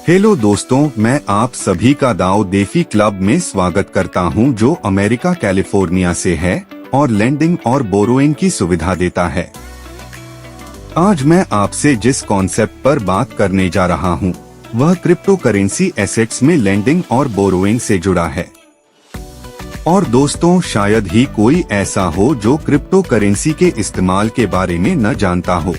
Hello दोस्तों, मैं आप सभी का दाओ देफी क्लब में स्वागत करता हूं, जो अमेरिका कैलिफोर्निया से है और लेंडिंग और बोरोइंग की सुविधा देता है। आज मैं आपसे जिस कॉन्सेप्ट पर बात करने जा रहा हूं, वह क्रिप्टो करेंसी एसेट्स में लेंडिंग और बोरोइंग से जुड़ा है। और दोस्तों, शायद ही कोई ऐसा हो जो क्रिप्टो करेंसी के इस्तेमाल के बारे में न जानता हो।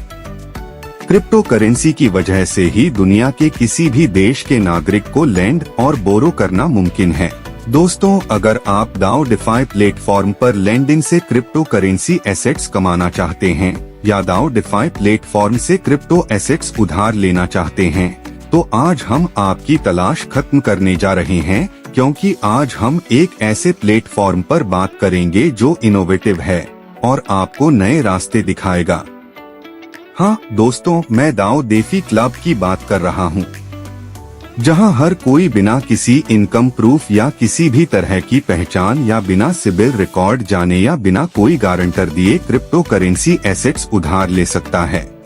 क्रिप्टो करेंसी की वजह से ही दुनिया के किसी भी देश के नागरिक को लैंड और बोरो करना मुमकिन है। दोस्तों, अगर आप दाओ डिफाई प्लेटफॉर्म पर लैंडिंग से क्रिप्टो करेंसी एसेट्स कमाना चाहते हैं या दाओ डिफाई प्लेटफॉर्म से क्रिप्टो एसेट्स उधार लेना चाहते हैं, तो आज हम आपकी तलाश खत्म करने जा रहे हैं, क्योंकि आज हम एक ऐसे प्लेटफॉर्म पर बात करेंगे जो इनोवेटिव है और आपको नए रास्ते दिखाएगा। हाँ दोस्तों, मैं दाओ देफी क्लब की बात कर रहा हूँ, जहाँ हर कोई बिना किसी इनकम प्रूफ या किसी भी तरह की पहचान या बिना सिबिल रिकॉर्ड जाने या बिना कोई गारंटर दिए क्रिप्टो करेंसी एसेट्स उधार ले सकता है।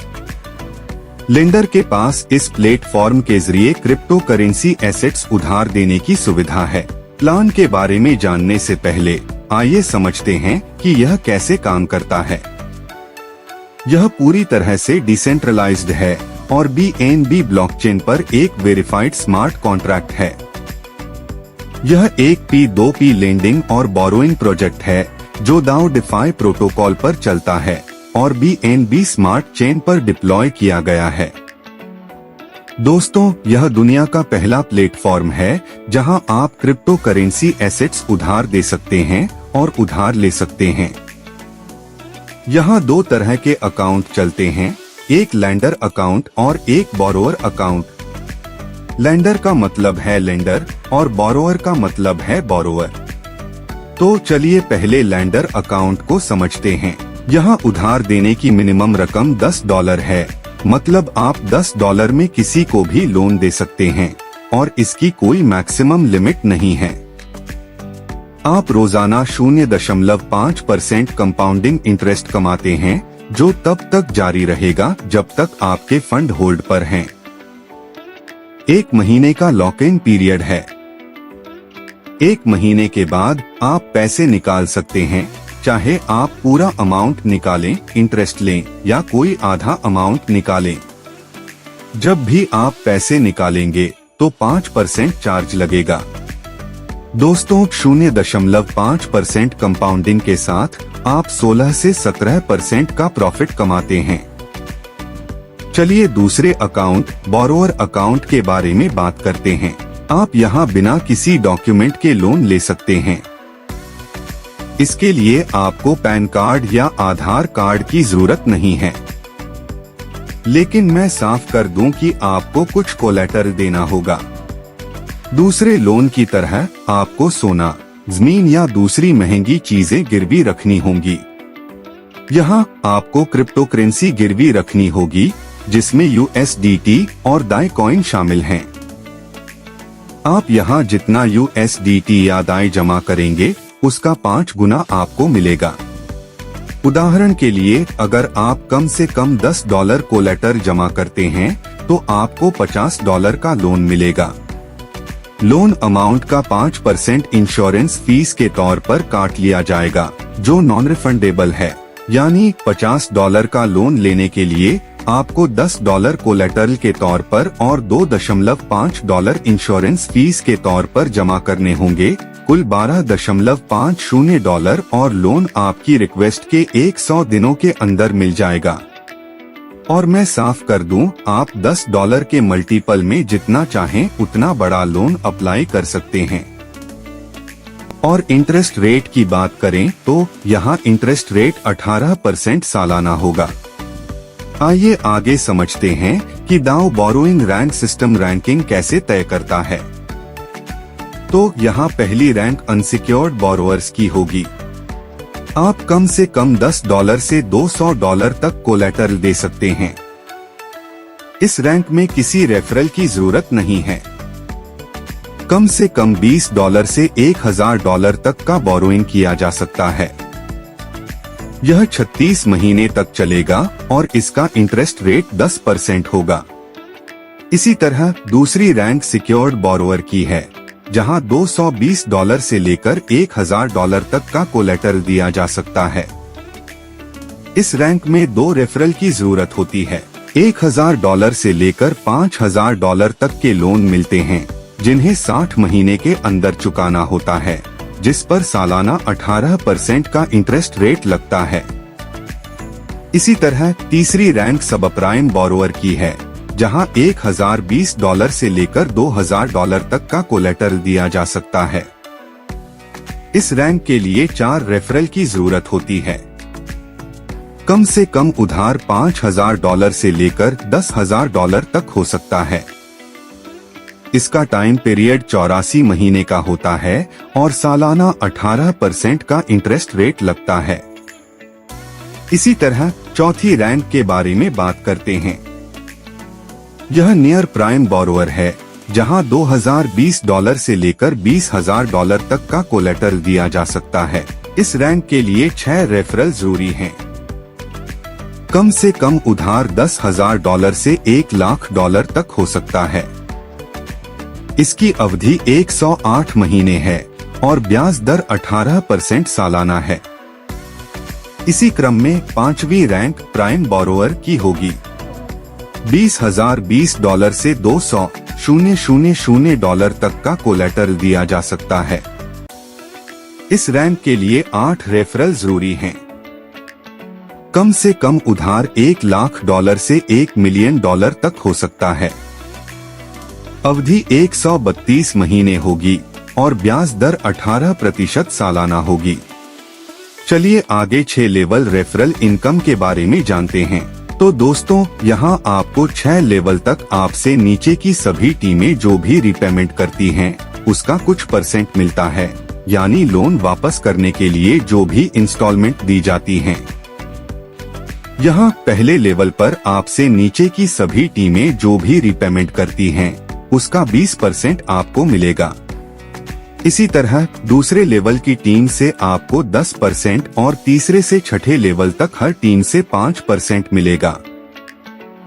लेंडर के पास इस प्लेटफॉर्म के जरिए क्रिप्टो करेंसी एसेट्स उधार देने की सुविधा है। प्लान के बारे में जानने से पहले आइए समझते हैं कि यह कैसे काम करता है। यह पूरी तरह से डिसेंट्रलाइज्ड है और BNB ब्लॉकचेन पर एक वेरिफाइड स्मार्ट कॉन्ट्रैक्ट है। यह एक P2P लेंडिंग और बोरोइंग प्रोजेक्ट है जो दाओ डिफाई प्रोटोकॉल पर चलता है और BNB स्मार्ट चेन पर डिप्लॉय किया गया है। दोस्तों, यह दुनिया का पहला प्लेटफॉर्म है जहां आप क्रिप्टो करेंसी एसेट्स उधार दे सकते हैं और उधार ले सकते हैं। यहाँ दो तरह के अकाउंट चलते हैं, एक लैंडर अकाउंट और एक बोरोअर अकाउंट। लैंडर का मतलब है लेंडर और बोरोअर का मतलब है बोरोअर। तो चलिए पहले लैंडर अकाउंट को समझते हैं। यहाँ उधार देने की मिनिमम रकम $10 है, मतलब आप $10 में किसी को भी लोन दे सकते हैं और इसकी कोई मैक्सिमम लिमिट नहीं है। आप रोजाना 0.5% कंपाउंडिंग इंटरेस्ट कमाते हैं, जो तब तक जारी रहेगा जब तक आपके फंड होल्ड पर हैं। 1 महीने का लॉक इन पीरियड है। 1 महीने के बाद आप पैसे निकाल सकते हैं, चाहे आप पूरा अमाउंट निकालें, इंटरेस्ट लें या कोई आधा अमाउंट निकालें। जब भी आप पैसे निकालेंगे तो 5% चार्ज लगेगा। दोस्तों, 0.5% कंपाउंडिंग के साथ आप 16 से 17% का प्रॉफिट कमाते हैं। चलिए दूसरे अकाउंट बोरोअर अकाउंट के बारे में बात करते हैं। आप यहाँ बिना किसी डॉक्यूमेंट के लोन ले सकते हैं। इसके लिए आपको पैन कार्ड या आधार कार्ड की जरूरत नहीं है, लेकिन मैं साफ कर दूं कि आपको कुछ कोलैटरल देना होगा। दूसरे लोन की तरह आपको सोना, जमीन या दूसरी महंगी चीजें गिरवी रखनी होंगी। यहाँ आपको क्रिप्टो करेंसी गिरवी रखनी होगी, जिसमें USDT और दाई कॉइन शामिल हैं। आप यहाँ जितना USDT या दाई जमा करेंगे, उसका 5 गुना आपको मिलेगा। उदाहरण के लिए, अगर आप कम से कम $10 कोलैटर जमा करते हैं, तो आपको $50 का लोन मिलेगा। लोन अमाउंट का 5% इंश्योरेंस फीस के तौर पर काट लिया जाएगा, जो नॉन रिफंडेबल है। यानी $50 का लोन लेने के लिए आपको $10 कोलैटरल के तौर पर और $2.50 इंश्योरेंस फीस के तौर पर जमा करने होंगे, कुल $12.50 और लोन आपकी रिक्वेस्ट के 100 दिनों के अंदर मिल जाएगा। और मैं साफ कर दूं, आप $10 के मल्टीपल में जितना चाहें उतना बड़ा लोन अप्लाई कर सकते हैं। और इंटरेस्ट रेट की बात करें तो यहाँ इंटरेस्ट रेट 18% सालाना होगा। आइए आगे समझते हैं कि दाओ बोरोइंग रैंक सिस्टम रैंकिंग कैसे तय करता है। तो यहाँ पहली रैंक अनसिक्योर्ड बोरोअर्स की होगी। आप कम से कम $10 से $200 तक कोलैटरल दे सकते हैं। इस रैंक में किसी रेफरल की जरूरत नहीं है। कम से कम $20 से $1000 तक का बोरोइंग किया जा सकता है। यह 36 महीने तक चलेगा और इसका इंटरेस्ट रेट 10% होगा। इसी तरह दूसरी रैंक सिक्योर्ड बोरोवर की है, जहां $220 से लेकर $1000 तक का कोलेटरल दिया जा सकता है। इस रैंक में 2 रेफरल की जरूरत होती है। $1000 से लेकर $5000 तक के लोन मिलते हैं, जिन्हें 60 महीने के अंदर चुकाना होता है, जिस पर सालाना 18% का इंटरेस्ट रेट लगता है। इसी तरह तीसरी रैंक सबप्राइम बोरोवर की है, जहां $1020 से लेकर $2000 तक का कोलेटरल दिया जा सकता है। इस रैंक के लिए 4 रेफरल की जरूरत होती है। कम से कम उधार $5000 से लेकर $10,000 तक हो सकता है। इसका टाइम पीरियड 84 महीने का होता है और सालाना 18% का इंटरेस्ट रेट लगता है। इसी तरह चौथी रैंक के बारे में बात करते हैं। यह नियर प्राइम बोरोवर है, जहां $2020 से लेकर $20,000 तक का कोलेटरल दिया जा सकता है। इस रैंक के लिए 6 रेफरल जरूरी हैं। कम से कम उधार $10,000 से $1,00,000 तक हो सकता है। इसकी अवधि 108 महीने है और ब्याज दर 18% सालाना है। इसी क्रम में 5वीं रैंक प्राइम बोरोवर की होगी। $20,020 से $200,000 तक का कोलेटरल दिया जा सकता है। इस रैंक के लिए 8 रेफरल जरूरी हैं। कम से कम उधार $1,00,000 से $1 मिलियन तक हो सकता है। अवधि 132 महीने होगी और ब्याज दर 18% सालाना होगी। चलिए आगे 6 लेवल रेफरल इनकम के बारे में जानते हैं। तो दोस्तों, यहाँ आपको 6 लेवल तक आपसे नीचे की सभी टीमें जो भी रिपेमेंट करती हैं, उसका कुछ परसेंट मिलता है, यानी लोन वापस करने के लिए जो भी इंस्टॉलमेंट दी जाती हैं। यहाँ पहले लेवल पर आपसे नीचे की सभी टीमें जो भी रिपेमेंट करती हैं, उसका 20% आपको मिलेगा। इसी तरह दूसरे लेवल की टीम से आपको 10% और तीसरे से छठे लेवल तक हर टीम से 5% मिलेगा।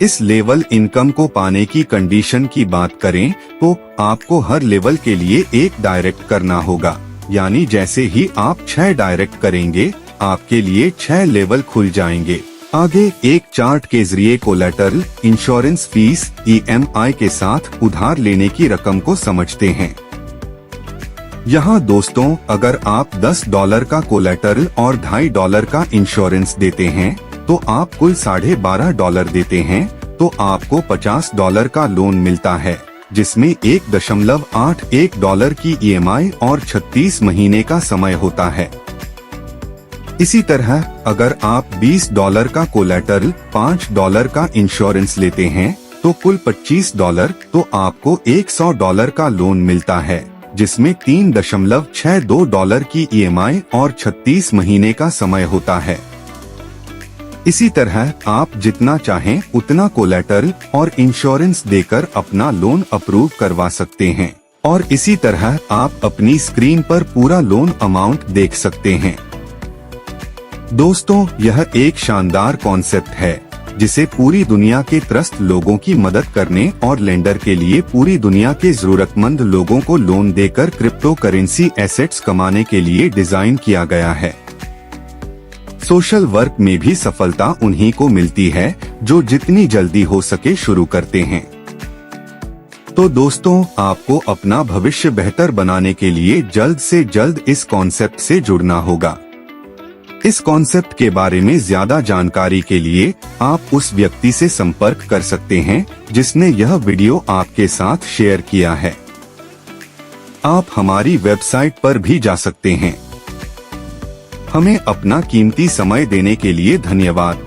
इस लेवल इनकम को पाने की कंडीशन की बात करें तो आपको हर लेवल के लिए एक डायरेक्ट करना होगा, यानी जैसे ही आप 6 डायरेक्ट करेंगे, आपके लिए 6 लेवल खुल जाएंगे। आगे एक चार्ट के जरिए कोलेटरल, इंश्योरेंस फीस, EMI के साथ उधार लेने की रकम को समझते हैं। यहाँ दोस्तों, अगर आप $10 का कोलेटरल और $2.5 का इंश्योरेंस देते हैं, तो आप कुल $12.5 देते हैं, तो आपको $50 का लोन मिलता है, जिसमें $1.81 की EMI और 36 महीने का समय होता है। इसी तरह अगर आप $20 का कोलेटरल, $5 का इंश्योरेंस लेते हैं, तो कुल $25, तो आपको $100 का लोन मिलता है, जिसमें $3.62 की EMI और 36 महीने का समय होता है। इसी तरह आप जितना चाहें उतना कोलेटरल और इंश्योरेंस देकर अपना लोन अप्रूव करवा सकते हैं, और इसी तरह आप अपनी स्क्रीन पर पूरा लोन अमाउंट देख सकते हैं। दोस्तों, यह एक शानदार कॉन्सेप्ट है, जिसे पूरी दुनिया के त्रस्त लोगों की मदद करने और लेंडर के लिए पूरी दुनिया के जरूरतमंद लोगों को लोन देकर क्रिप्टो करेंसी एसेट्स कमाने के लिए डिजाइन किया गया है। सोशल वर्क में भी सफलता उन्हीं को मिलती है जो जितनी जल्दी हो सके शुरू करते हैं। तो दोस्तों, आपको अपना भविष्य बेहतर बनाने के लिए जल्द से जल्द इस कॉन्सेप्ट से जुड़ना होगा। इस कॉन्सेप्ट के बारे में ज्यादा जानकारी के लिए आप उस व्यक्ति से संपर्क कर सकते हैं जिसने यह वीडियो आपके साथ शेयर किया है। आप हमारी वेबसाइट पर भी जा सकते हैं। हमें अपना कीमती समय देने के लिए धन्यवाद।